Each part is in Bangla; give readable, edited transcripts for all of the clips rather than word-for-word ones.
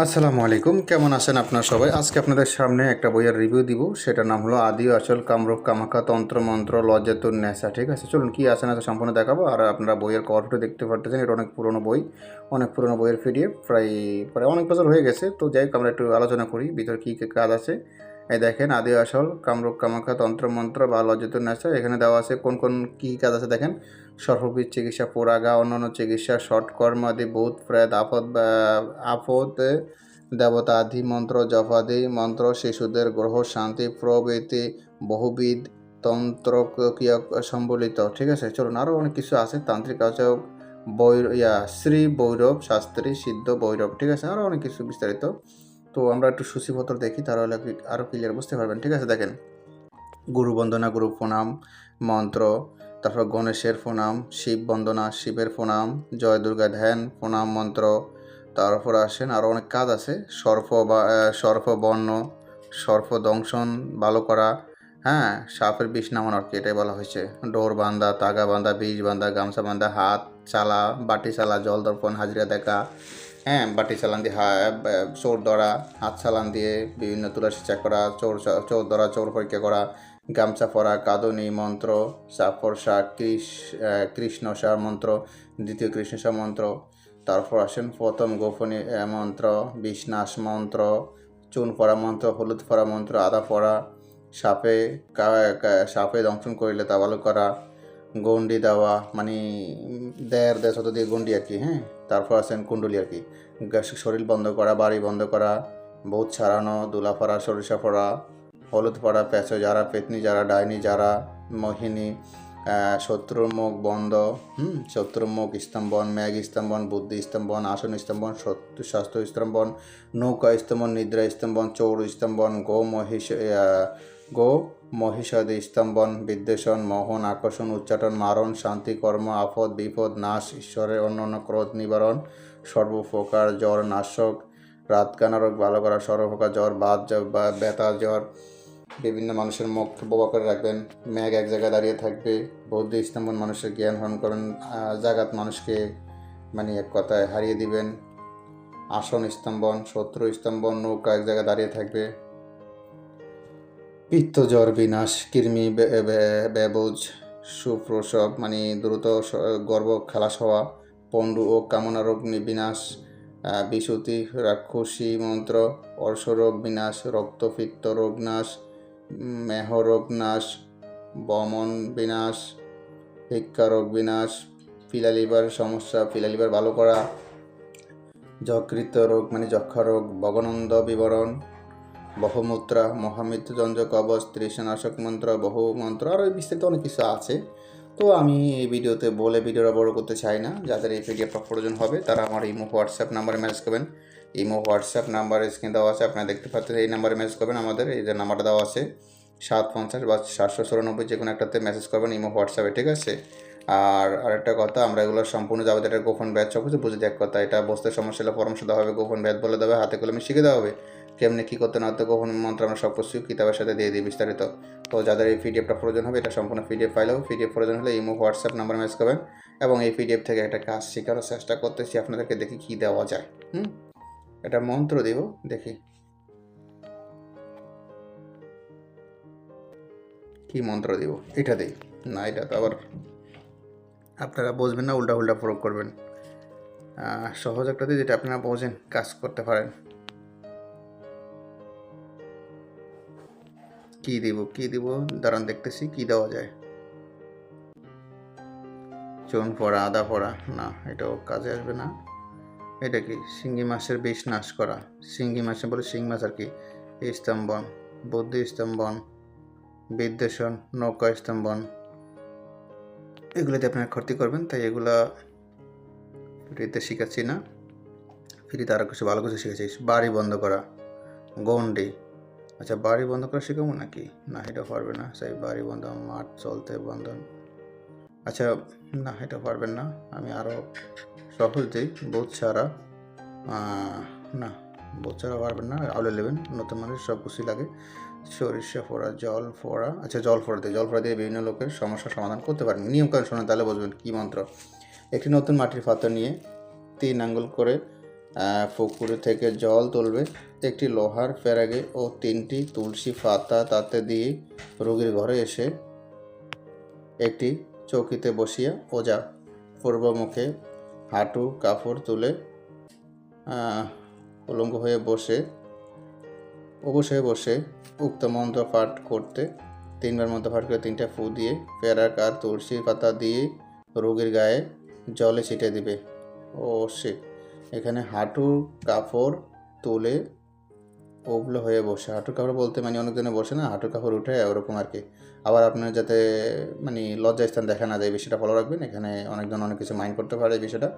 আসসালামু আলাইকুম, কেমন আছেন আপনারা সবাই? আজকে আপনাদের সামনে একটা বইয়ের রিভিউ দিব। সেটার নাম হলো আদি আসল কামরূপ কামাখ্যা তন্ত্র মন্ত্র লজ্জাতুন নেশা। ঠিক আছে, চলুন কি আছে না আছে সম্পূর্ণ দেখাবো। আর আপনারা বইয়ের কভারটা দেখতে পারতেছেন, এটা অনেক পুরনো বই, অনেক পুরনো বইয়ের পিডিএফ, প্রায় প্রায় অনেক বছর হয়ে গেছে। তো যাই হোক, আমরা একটু আলোচনা করি ভিতরে কী কী কাজ আছে। এই দেখেন, আদি আসল কামরূপ কামাখ্যা তন্ত্র মন্ত্র বা লজ্জাতুন নেশা, এখানে দেওয়া আছে কোন কোন কী কাজ আছে দেখেন। সর্ববিধ চিকিৎসা, পোড়াগা, অন্যান্য চিকিৎসা, শটকর্ম আদি, ভূত প্রেত আপদ দেবতা আদি মন্ত্র, জপাদি মন্ত্র, শিশুদের গ্রহ শান্তি প্রভৃতি বহুবিধ তন্ত্রক্রিয়া সম্বলিত। ঠিক আছে, চলুন আরও অনেক কিছু আছে। তান্ত্রিক আছে শ্রী ভৈরব শাস্ত্রী সিদ্ধ ভৈরব। ঠিক আছে, আরও অনেক কিছু বিস্তারিত। তো আমরা একটু সূচিপত্র দেখি, তাহলে আরও ক্লিয়ার বুঝতে পারবেন। ঠিক আছে, দেখেন, গুরু বন্দনা, গুরু প্রণাম মন্ত্র, তারপর গণেশের প্রণাম, শিব বন্দনা, শিবের প্রণাম, জয় দুর্গা ধ্যান প্রণাম মন্ত্র। তারপর আসেন আরও অনেক কাজ আছে। সর্পবর্ণ, সর্প দংশন ভালো করা, হ্যাঁ, সাপের বিষ নামানো আর কি, এটাই বলা হয়েছে। ডোর বান্ধা, তাগা বান্ধা, বিষ বান্ধা, গামছা বান্ধা, হাত চালা, বাটি চালা, জল দর্পণ, হাজিরা দেখা, হ্যাঁ, বাটি চালান দিয়ে চোর ধরা, হাত চালান দিয়ে বিভিন্ন তুলাসী চেক করা, চোর ধরা, চোর পরীক্ষা করা, গামছা পরা, কাঁদনী মন্ত্র, চাপরসা, কৃষ্ণসার মন্ত্র, দ্বিতীয় কৃষ্ণসার মন্ত্র। তারপর আসেন প্রথম গোপনী মন্ত্র, বিষ্ণাস মন্ত্র, চুন পড়া মন্ত্র, হলুদ পড়া মন্ত্র, আদা পড়া, সাপে দংশন করিলে তা ভালো করা, গন্ডি দেওয়া, মানে দেড় শত দিয়ে গন্ডি আর কি, হ্যাঁ। তারপর আছেন কুণ্ডলী আর কি, শরীর বন্ধ করা, বাড়ি বন্ধ করা, ভূত ছাড়ানো, দুলা পড়া, সরিষা পড়া, হলুদ পড়া, পেঁচো যারা, পেতনি যারা, ডাইনি যারা, মোহিনী, শত্রুর মুখ বন্ধ, শত্রুর মুখ স্তম্ভন, মেঘ স্তম্ভন, বুদ্ধি স্তম্ভন, আসন স্তম্ভন, স্বাস্থ্য স্তম্ভন, নৌকা স্তম্ভন, নিদ্রা স্তম্ভন, চৌর স্তম্ভন, গো মহিষাদি স্তম্ভন, বিদ্বেষণ, মোহন, আকর্ষণ, উচ্চাটন, মারণ, শান্তি, কর্ম, আপদ বিপদ নাশ, ঈশ্বরের অন্যান্য ক্রোধ নিবারণ, সর্বপ্রকার জ্বর নাশক, রাতকানা রোগ ভালো করা, সর্বপ্রকার জ্বর, বাত বা ব্যথা জ্বর, বিভিন্ন মানুষের মুখ বোবা করে রাখবেন, মেঘ এক জায়গায় দাঁড়িয়ে থাকবে, বৌদ্ধ স্তম্ভন, মানুষের জ্ঞান হরণ করেন, জাগাত মানুষকে মানে এক কথায় হারিয়ে দিবেন, আসন স্তম্ভন, শত্রু স্তম্ভন, নৌকা এক জায়গায় দাঁড়িয়ে থাকবে, পিত্ত জ্বর বিনাশ, কৃমি ব্যবোজ, সুপ্রসব মানে দ্রুত গর্ভ খালাস হওয়া, পণ্ডু ও কামনা রোগ বিনাশ, বিশুতি রাক্ষসী মন্ত্র, অর্শরোগ বিনাশ, রক্তপিত্ত রোগ নাশ, মেহরোগ নাশ, বমন বিনাশ, ভিক্ষা রোগ বিনাশ, পিলালিভার সমস্যা, পিলালিভার ভালো করা, যকৃত রোগ মানে যক্ষা রোগ, ভগনন্দ বিবরণ, বহুমূত্রা, মহামৃত্যুদণ্ড কবচ, তৃষনাশক মন্ত্র, বহু মন্ত্র, আরও বিস্তারিত অনেক কিছু আছে। তো আমি এই ভিডিওতে বলে ভিডিওটা বড় করতে চাই না। যাদের এই পিডিএফটা প্রয়োজন হবে তারা আমার ইমো হোয়াটসঅ্যাপ নাম্বারে মেসেজ করবেন। ইমো হোয়াটসঅ্যাপ নাম্বার স্ক্রিন দেওয়া আছে, আপনারা দেখতে পাচ্ছেন। এই নাম্বারে মেসেজ করবেন, আমাদের এই যে নাম্বারটা দেওয়া আছে 750 বা 794, যে কোনো একটাতে মেসেজ করবেন ইমো হোয়াটসঅ্যাপে, ঠিক আছে। আর আরেকটা কথা, আমরা এগুলো সম্পূর্ণ যাবতীয় এটা গোপন ব্যাচ, সব কিছু বুঝে দেওয়ার কথা। এটা বসতে সমস্যা হলে পরামর্শ দেওয়া হবে, গোপন ব্যাচ বলে দেবে, হাতে কলমে শিখে দেওয়া হবে কেমনি কী করতে না হতে, গোপন মন্ত্র আমরা সব কিছু কিতাবের সাথে দিয়ে দিই বিস্তারিত। তো যাদের এই পিডিএফটা প্রয়োজন হবে, এটা সম্পূর্ণ পিডিএফ ফাইল হবে। পিডিএফ প্রয়োজন হলে ইমো হোয়াটসঅ্যাপ নাম্বার মেসেজ করবেন, এবং এই পিডিএফ থেকে একটা কাজ শেখানোর চেষ্টা করতেছি আপনাদেরকে, দেখি কী দেওয়া যায়। এটা মন্ত্র দেব, দেখি কি মন্ত্র দিব। এটা দিই না, এটা তো আবার আপনারা বুঝবেন না, উল্টা প্রয়োগ করবেন। সহজ একটা দিই, যেটা আপনারা বোঝেন, কাজ করতে পারেন। কি দিব দাঁড়ান, দেখতেছি কি দেওয়া যায়। চুন পড়া, আদা পড়া, না এটাও কাজে আসবে না। এটা কি শিঙ্গি মাছের বিষ নাশ করা, শিঙ্গি মাছে বলে শিং মাছ আর কি, স্তম্ভন, বুদ্ধি স্তম্ভন, বিদ্বেষণ, নৌকা স্তম্ভন, এগুলোতে আপনারা ক্ষতি করবেন, তাই এগুলা ফ্রিতে শিখাচ্ছি না। ফ্রিতে আরও কিছু ভালো কিছু শিখেছি। বাড়ি বন্ধ করা, গন্ডি, আচ্ছা বাড়ি বন্ধ করা শেখাবো নাকি? না, এটা পারবে না। সেই বাড়ি বন্ধ, মাঠ চলতে বন্ধন, আচ্ছা না এটা পারবেন না। আমি আরও সহজ দিই, বোধ ছাড়া, না বোধ ছাড়া পারবেন না, আউলে নেবেন, নতুন মানুষ সব কিছুই লাগে। সরিষা ফোড়া, জল ফোড়া, আচ্ছা জল ফোড়া দিয়ে বিভিন্ন লোকের সমস্যার সমাধান করতে পারেন। নিয়মকানুন শোনেন, তাহলে বুঝবেন কী মন্ত্র। একটি নতুন মাটির পাত্র নিয়ে 3 আঙ্গুল করে পুকুর থেকে জল তুলবে, একটি লোহার পেরাগে ও 3টি তুলসী পাতা তাতে দিয়ে রোগীর ঘরে এসে একটি চৌকিতে বসিয়া ওঝা পূর্বমুখে হাঁটু কাপড় তুলে উলঙ্গ হয়ে অবশ্যই বসে উক্ত মন্ত্র পাঠ করতে 3বার মন্ত্র পাঠ করে 3টা ফু দিয়ে পেরাক আর তুলসী পাতা দিয়ে রোগীর গায়ে জলে ছিটিয়ে দিবে। ও সে এখানে হাঁটু কাপড় তুলে ওগুলো হয়ে বসে, হাঁটু কাপড় বলতে মানে অনেকজনে বসে না, হাঁটু কাপড় উঠে ওরকম আর কি। আবার আপনার যাতে মানে লজ্জাস্থান দেখা না যায় বিষয়টা ফলো রাখবেন। এখানে অনেকজন অনেক কিছু মাইন্ড করতে পারে এই বিষয়টা।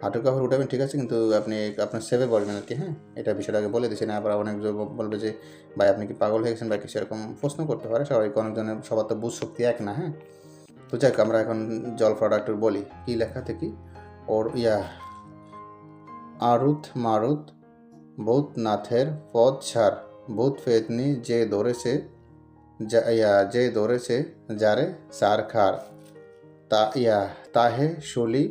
হাঁটু কাপড় উঠাবেন ঠিক আছে, কিন্তু আপনি আপনার সেভে বলবেন আর কি। হ্যাঁ, এটা বিষয়টা আগে বলে দিচ্ছি না, আবার অনেক বলবে যে ভাই আপনি কি পাগল হয়ে গেছেন বা কিছু এরকম প্রশ্ন করতে পারে সবাই, অনেকজনের সবার তো বুঝ শক্তি এক না। হ্যাঁ, তো যাক আমরা এখন জল প্রোডাক্ট বলি কি লেখা থেকে ওর আরুত মারুত ভূতনাথের পথ ছাড়, ভূত ফেতনি যে ধরেছে যারে সার খার, তাহে শুলি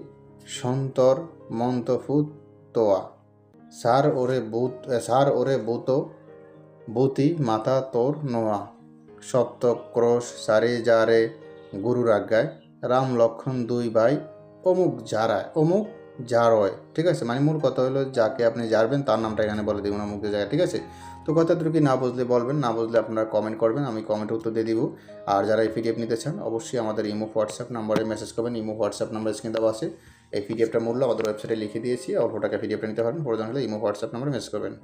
সন্তর মন্তফুত তোয়া, সার ওরে বুতি মাথা তোর নোয়া, সপ্ত ক্রোশ সারি যারে গুরুর আজ্ঞায়, রাম লক্ষণ 2 ভাই অমুক জারয়। ঠিক আছে, মানে মূল কথা হলো যাকে আপনি জারবেন তার নামটা এখানে বলে দেবেন অমুক জায়গায়। ঠিক আছে, তো কথা কি না বুঝলে বলবেন, না বুঝলে আপনারা কমেন্ট করবেন, আমি কমেন্টে উত্তর দিয়ে দিব। আর যারা এই পিডিএফ নিতে চান অবশ্যই আমাদের ইমো হোয়াটসঅ্যাপ নাম্বারে মেসেজ করবেন। ইমো হোয়াটসঅ্যাপ নাম্বার স্ক্রিনে দেওয়া আছে। এই পিডিএফটার মূল্য আমাদের ওয়েবসাইটে লিখে দিয়েছি, অল্প টাকা পিডিএফটা নিতে পারবেন। প্রয়োজন হলে ইমো হোয়াটসঅ্যাপ নাম্বারে মেসেজ করবেন।